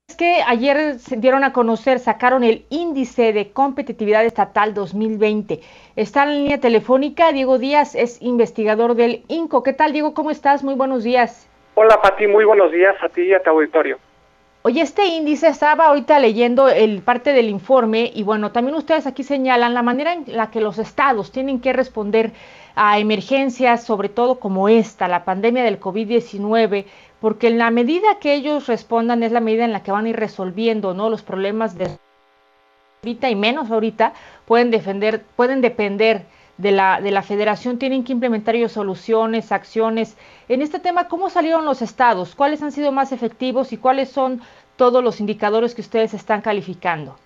Es que ayer se dieron a conocer, sacaron el índice de competitividad estatal 2020. Está en la línea telefónica Diego Díaz, es investigador del INCO. ¿Qué tal, Diego? ¿Cómo estás? Muy buenos días. Hola Pati, muy buenos días a ti y a tu auditorio. Oye, este índice estaba ahorita leyendo el parte del informe y bueno, también ustedes aquí señalan la manera en la que los estados tienen que responder a emergencias, sobre todo como esta, la pandemia del COVID-19, porque en la medida que ellos respondan es la medida en la que van a ir resolviendo, ¿no?, los problemas de ahorita y menos ahorita pueden depender de la federación, tienen que implementar ellos soluciones, acciones. En este tema, ¿cómo salieron los estados? ¿Cuáles han sido más efectivos y cuáles son todos los indicadores que ustedes están calificando?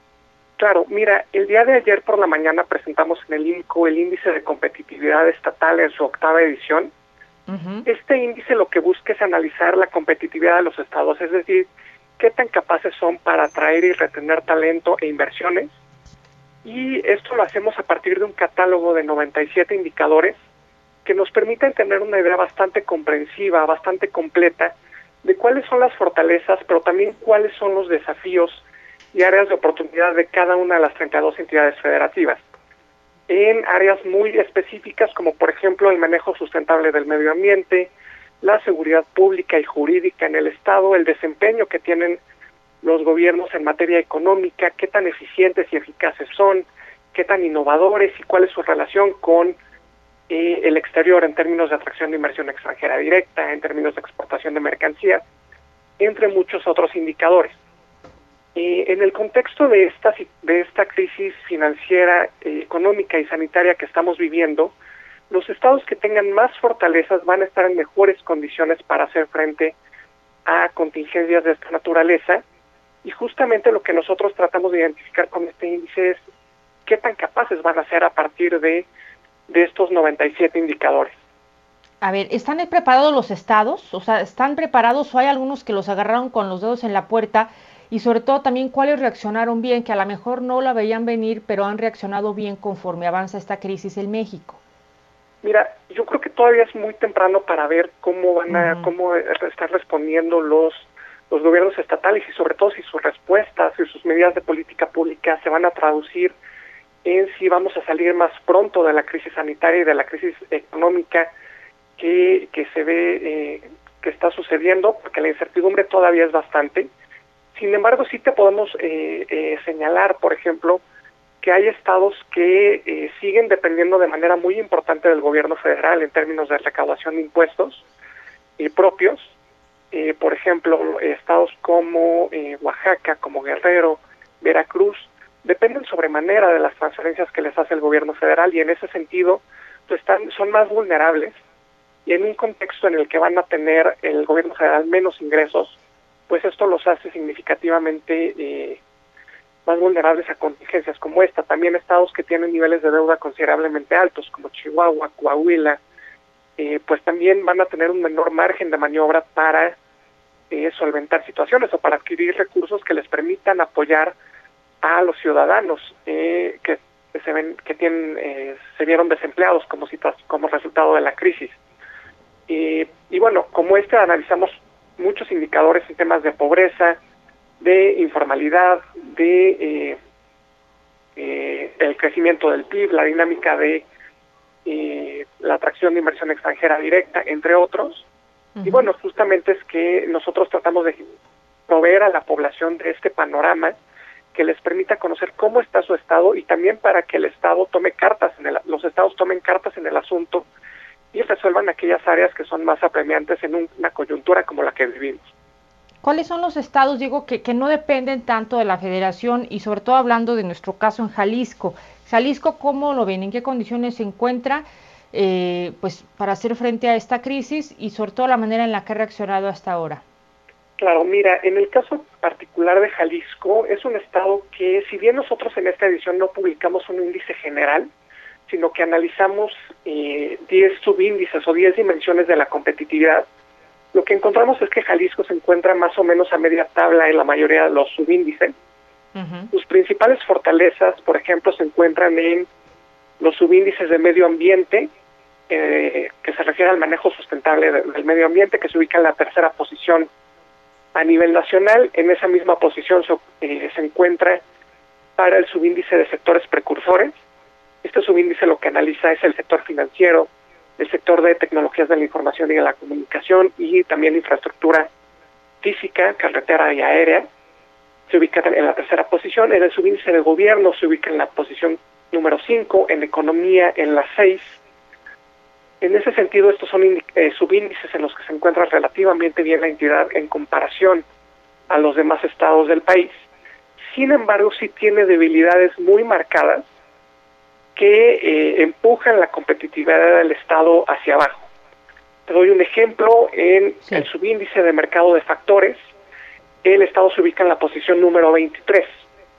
Claro, mira, el día de ayer por la mañana presentamos en el INCO el índice de competitividad estatal en su octava edición. Uh-huh. Este índice lo que busca es analizar la competitividad de los estados, es decir, qué tan capaces son para atraer y retener talento e inversiones. Y esto lo hacemos a partir de un catálogo de 97 indicadores que nos permiten tener una idea bastante comprensiva, bastante completa de cuáles son las fortalezas, pero también cuáles son los desafíos y áreas de oportunidad de cada una de las 32 entidades federativas. En áreas muy específicas, como por ejemplo el manejo sustentable del medio ambiente, la seguridad pública y jurídica en el Estado, el desempeño que tienen los gobiernos en materia económica, qué tan eficientes y eficaces son, qué tan innovadores y cuál es su relación con el exterior en términos de atracción de inversión extranjera directa, en términos de exportación de mercancías, entre muchos otros indicadores. En el contexto de esta crisis financiera, económica y sanitaria que estamos viviendo, los estados que tengan más fortalezas van a estar en mejores condiciones para hacer frente a contingencias de esta naturaleza, y justamente lo que nosotros tratamos de identificar con este índice es qué tan capaces van a ser a partir de estos 97 indicadores. A ver, ¿están preparados los estados? O sea, ¿están preparados o hay algunos que los agarraron con los dedos en la puerta? Y sobre todo también cuáles reaccionaron bien, que a lo mejor no la veían venir, pero han reaccionado bien conforme avanza esta crisis en México. Mira, yo creo que todavía es muy temprano para ver Uh-huh. cómo están respondiendo los gobiernos estatales y sobre todo si sus respuestas y sus medidas de política pública se van a traducir en si vamos a salir más pronto de la crisis sanitaria y de la crisis económica que se ve que está sucediendo, porque la incertidumbre todavía es bastante. Sin embargo, sí te podemos señalar, por ejemplo, que hay estados que siguen dependiendo de manera muy importante del gobierno federal en términos de recaudación de impuestos propios. Por ejemplo, estados como Oaxaca, como Guerrero, Veracruz, dependen sobremanera de las transferencias que les hace el gobierno federal y en ese sentido pues son más vulnerables, y en un contexto en el que van a tener el gobierno federal menos ingresos, pues esto los hace significativamente más vulnerables a contingencias como esta. También estados que tienen niveles de deuda considerablemente altos, como Chihuahua, Coahuila, pues también van a tener un menor margen de maniobra para solventar situaciones o para adquirir recursos que les permitan apoyar a los ciudadanos se vieron desempleados como resultado de la crisis. Y bueno, como analizamos muchos indicadores en temas de pobreza, de informalidad, de el crecimiento del PIB, la dinámica de la atracción de inversión extranjera directa, entre otros. Y Uh-huh. bueno, justamente es que nosotros tratamos de proveer a la población de este panorama que les permita conocer cómo está su estado y también para que el estado los estados tomen cartas en el asunto y resuelvan aquellas áreas que son más apremiantes en una coyuntura como la que vivimos. ¿Cuáles son los estados, digo, que no dependen tanto de la federación y sobre todo hablando de nuestro caso en Jalisco? Jalisco, ¿cómo lo ven? ¿En qué condiciones se encuentra pues para hacer frente a esta crisis y sobre todo la manera en la que ha reaccionado hasta ahora? Claro, mira, en el caso particular de Jalisco, es un estado que, si bien nosotros en esta edición no publicamos un índice general, sino que analizamos 10 subíndices o 10 dimensiones de la competitividad, lo que encontramos es que Jalisco se encuentra más o menos a media tabla en la mayoría de los subíndices. Uh-huh. Sus principales fortalezas, por ejemplo, se encuentran en los subíndices de medio ambiente, que se refiere al manejo sustentable del medio ambiente, que se ubica en la tercera posición A nivel nacional, en esa misma posición se encuentra para el subíndice de sectores precursores. Este subíndice lo que analiza es el sector financiero, el sector de tecnologías de la información y de la comunicación y también infraestructura física, carretera y aérea. Se ubica en la tercera posición. En el subíndice de gobierno se ubica en la posición número 5, en economía en la 6. En ese sentido, estos son subíndices en los que se encuentra relativamente bien la entidad en comparación a los demás estados del país. Sin embargo, sí tiene debilidades muy marcadas que empujan la competitividad del estado hacia abajo. Te doy un ejemplo. En el subíndice de mercado de factores, el estado se ubica en la posición número 23.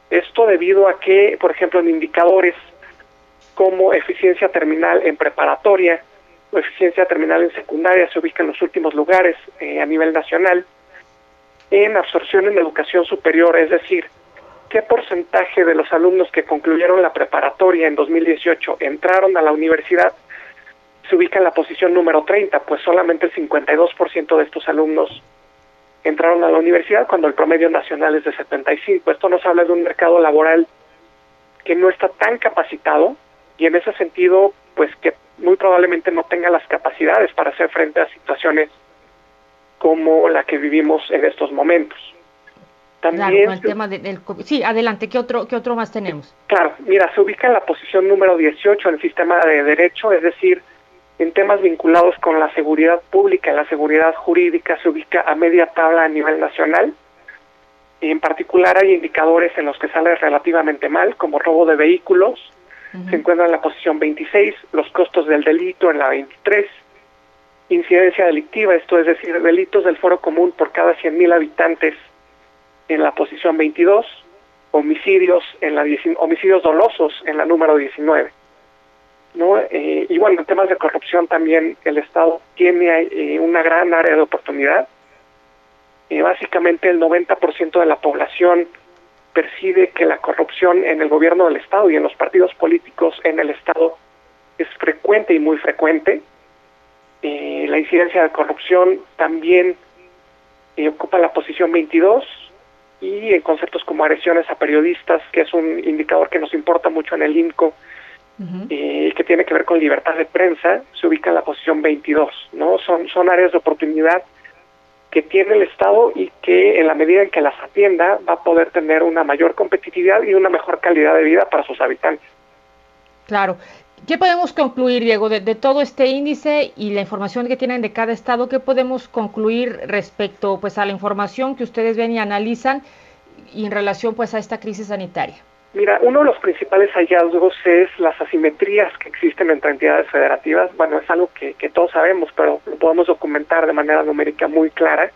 Esto debido a que, por ejemplo, en indicadores como eficiencia terminal en preparatoria o eficiencia terminal en secundaria se ubica en los últimos lugares a nivel nacional. En absorción en educación superior, es decir, qué porcentaje de los alumnos que concluyeron la preparatoria en 2018 entraron a la universidad, se ubica en la posición número 30, pues solamente el 52% de estos alumnos entraron a la universidad cuando el promedio nacional es de 75. Esto nos habla de un mercado laboral que no está tan capacitado y en ese sentido, pues que muy probablemente no tenga las capacidades para hacer frente a situaciones como la que vivimos en estos momentos. También, claro, con el tema del COVID. Sí, adelante, ¿qué otro más tenemos? Claro, mira, se ubica en la posición número 18 en el sistema de derecho, es decir, en temas vinculados con la seguridad pública, la seguridad jurídica, se ubica a media tabla a nivel nacional. En particular hay indicadores en los que sale relativamente mal, como robo de vehículos, se encuentra en la posición 26, los costos del delito en la 23, incidencia delictiva, esto es decir, delitos del foro común por cada 100,000 habitantes en la posición 22, homicidios homicidios dolosos en la número 19. ¿No? Y bueno, en temas de corrupción también el Estado tiene una gran área de oportunidad. Básicamente el 90% de la población percibe que la corrupción en el gobierno del Estado y en los partidos políticos en el Estado es frecuente y muy frecuente. La incidencia de corrupción también ocupa la posición 22 y en conceptos como agresiones a periodistas, que es un indicador que nos importa mucho en el INCO, que tiene que ver con libertad de prensa, se ubica en la posición 22, ¿no? Son áreas de oportunidad que tiene el Estado y que en la medida en que las atienda va a poder tener una mayor competitividad y una mejor calidad de vida para sus habitantes. Claro. ¿Qué podemos concluir, Diego, de todo este índice y la información que tienen de cada estado? ¿Qué podemos concluir respecto pues a la información que ustedes ven y analizan y en relación pues a esta crisis sanitaria? Mira, uno de los principales hallazgos es las asimetrías que existen entre entidades federativas. Bueno, es algo que todos sabemos, pero lo podemos documentar de manera numérica muy clara.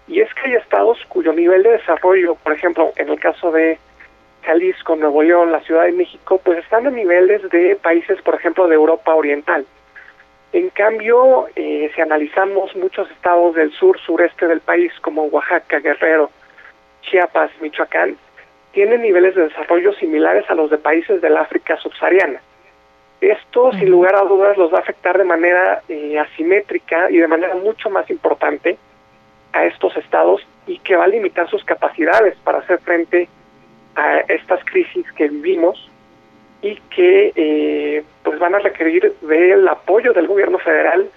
Y es que hay estados cuyo nivel de desarrollo, por ejemplo, en el caso de Jalisco, Nuevo León, la Ciudad de México, pues están a niveles de países, por ejemplo, de Europa Oriental. En cambio, si analizamos muchos estados del sur, sureste del país, como Oaxaca, Guerrero, Chiapas, Michoacán, tienen niveles de desarrollo similares a los de países del África subsahariana. Esto, sin lugar a dudas, los va a afectar de manera asimétrica y de manera mucho más importante a estos estados y que va a limitar sus capacidades para hacer frente a estas crisis que vivimos y que pues van a requerir del apoyo del gobierno federal,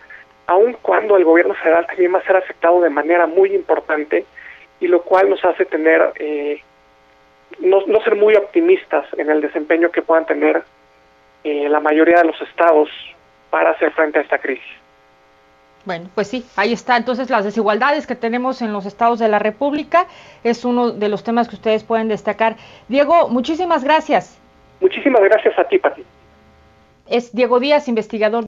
aun cuando el gobierno federal también va a ser afectado de manera muy importante, y lo cual nos hace tener no ser muy optimistas en el desempeño que puedan tener la mayoría de los estados para hacer frente a esta crisis. Bueno, pues sí, ahí está. Entonces, las desigualdades que tenemos en los estados de la República es uno de los temas que ustedes pueden destacar. Diego, muchísimas gracias. Muchísimas gracias a ti, Pati. Es Diego Díaz, investigador.